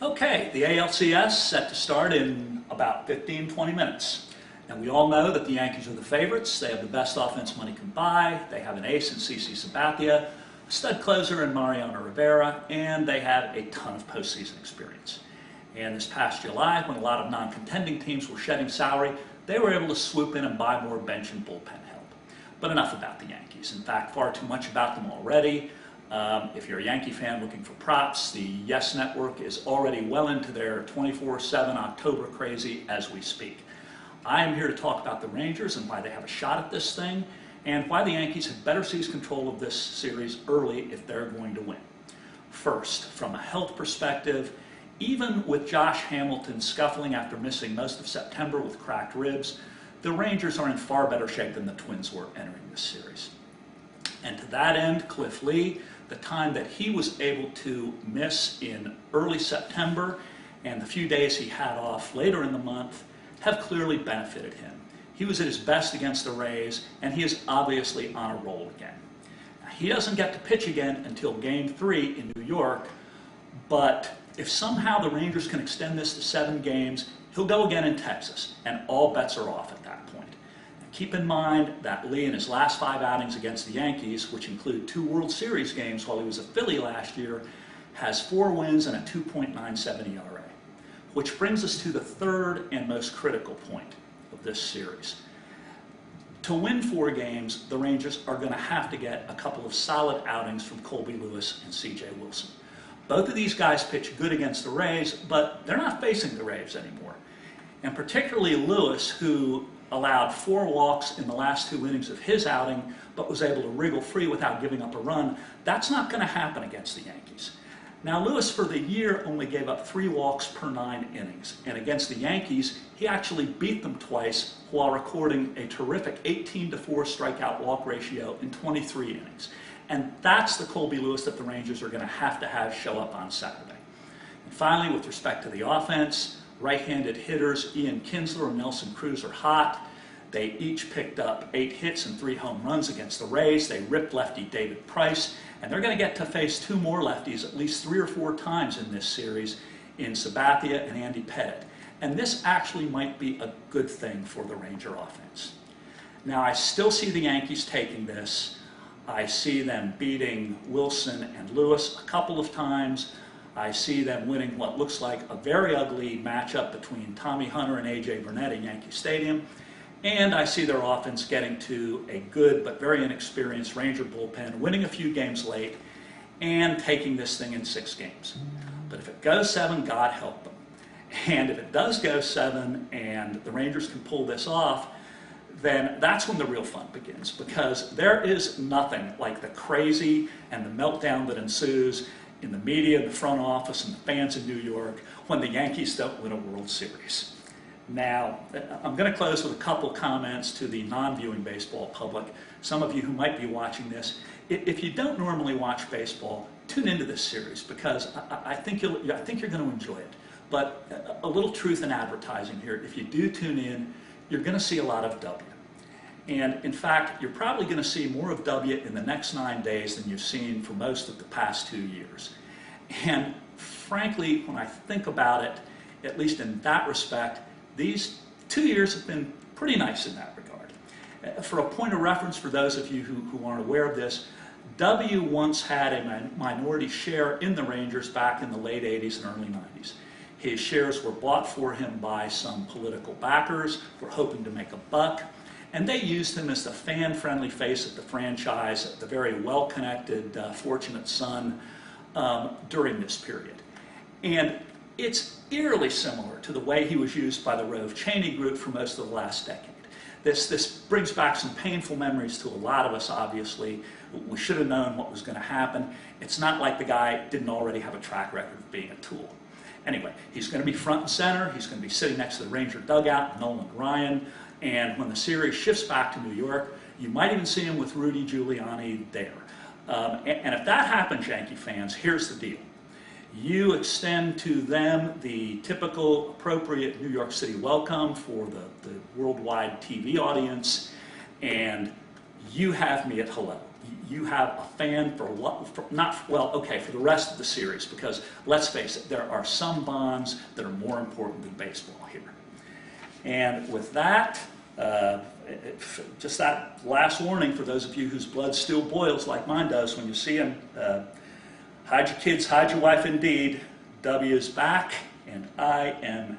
Okay, the ALCS set to start in about 15-20 minutes. And we all know that the Yankees are the favorites. They have the best offense money can buy. They have an ace in CC Sabathia, a stud closer in Mariano Rivera, and they have a ton of postseason experience. And this past July, when a lot of non-contending teams were shedding salary, they were able to swoop in and buy more bench and bullpen help. But enough about the Yankees. In fact, far too much about them already. If you're a Yankee fan looking for props, the Yes Network is already well into their 24/7 October crazy as we speak. I am here to talk about the Rangers and why they have a shot at this thing, and why the Yankees had better seize control of this series early if they're going to win. First, from a health perspective, even with Josh Hamilton scuffling after missing most of September with cracked ribs, the Rangers are in far better shape than the Twins were entering this series. And to that end, Cliff Lee, the time that he was able to miss in early September and the few days he had off later in the month have clearly benefited him. He was at his best against the Rays, and he is obviously on a roll again. Now, he doesn't get to pitch again until Game 3 in New York, but if somehow the Rangers can extend this to 7 games, he'll go again in Texas, and all bets are off at that point. Now, keep in mind that Lee in his last 5 outings against the Yankees, which include 2 World Series games while he was a Philly last year, has 4 wins and a 2.97 ERA. Which brings us to the third and most critical point of this series. To win 4 games, the Rangers are going to have to get a couple of solid outings from Colby Lewis and C.J. Wilson. Both of these guys pitch good against the Rays, but they're not facing the Rays anymore. And particularly Lewis, who allowed 4 walks in the last 2 innings of his outing, but was able to wriggle free without giving up a run, that's not going to happen against the Yankees. Now, Lewis for the year only gave up 3 walks per 9 innings, and against the Yankees, he actually beat them twice while recording a terrific 18-4 strikeout walk ratio in 23 innings. And that's the Colby Lewis that the Rangers are going to have show up on Saturday. And finally, with respect to the offense, right-handed hitters Ian Kinsler and Nelson Cruz are hot. They each picked up 8 hits and 3 home runs against the Rays. They ripped lefty David Price, and they're going to get to face 2 more lefties at least 3 or 4 times in this series in Sabathia and Andy Pettitte. And this actually might be a good thing for the Ranger offense. Now, I still see the Yankees taking this. I see them beating Wilson and Lewis a couple of times. I see them winning what looks like a very ugly matchup between Tommy Hunter and A.J. Burnett in Yankee Stadium. And I see their offense getting to a good but very inexperienced Ranger bullpen, winning a few games late, and taking this thing in 6 games. But if it goes 7, God help them. And if it does go 7 and the Rangers can pull this off, then that's when the real fun begins, because there is nothing like the crazy and the meltdown that ensues in the media, the front office, and the fans in New York when the Yankees don't win a World Series. Now, I'm going to close with a couple comments to the non-viewing baseball public. Some of you who might be watching this, if you don't normally watch baseball, tune into this series, because I think you're going to enjoy it. But a little truth in advertising here. If you do tune in, you're going to see a lot of Dubya. And in fact, you're probably going to see more of Dubya in the next 9 days than you've seen for most of the past 2 years. And frankly, when I think about it, at least in that respect, these 2 years have been pretty nice in that regard. For a point of reference for those of you who aren't aware of this, W once had a minority share in the Rangers back in the late 80s and early 90s. His shares were bought for him by some political backers who were hoping to make a buck, and they used him as the fan-friendly face of the franchise, the very well-connected, fortunate son during this period. And it's eerily similar to the way he was used by the Rove Cheney group for most of the last decade. This brings back some painful memories to a lot of us, obviously. We should have known what was going to happen. It's not like the guy didn't already have a track record of being a tool. Anyway, he's going to be front and center. He's going to be sitting next to the Ranger dugout, Nolan Ryan. And when the series shifts back to New York, you might even see him with Rudy Giuliani there. And if that happens, Yankee fans, here's the deal. You extend to them the typical appropriate New York City welcome for the worldwide TV audience, and you have me at hello. you have a fan for not, well, okay, for the rest of the series, because let's face it, there are some bonds that are more important than baseball here. And with that, just that last warning for those of you whose blood still boils like mine does when you see them, hide your kids, hide your wife indeed. W is back, and I am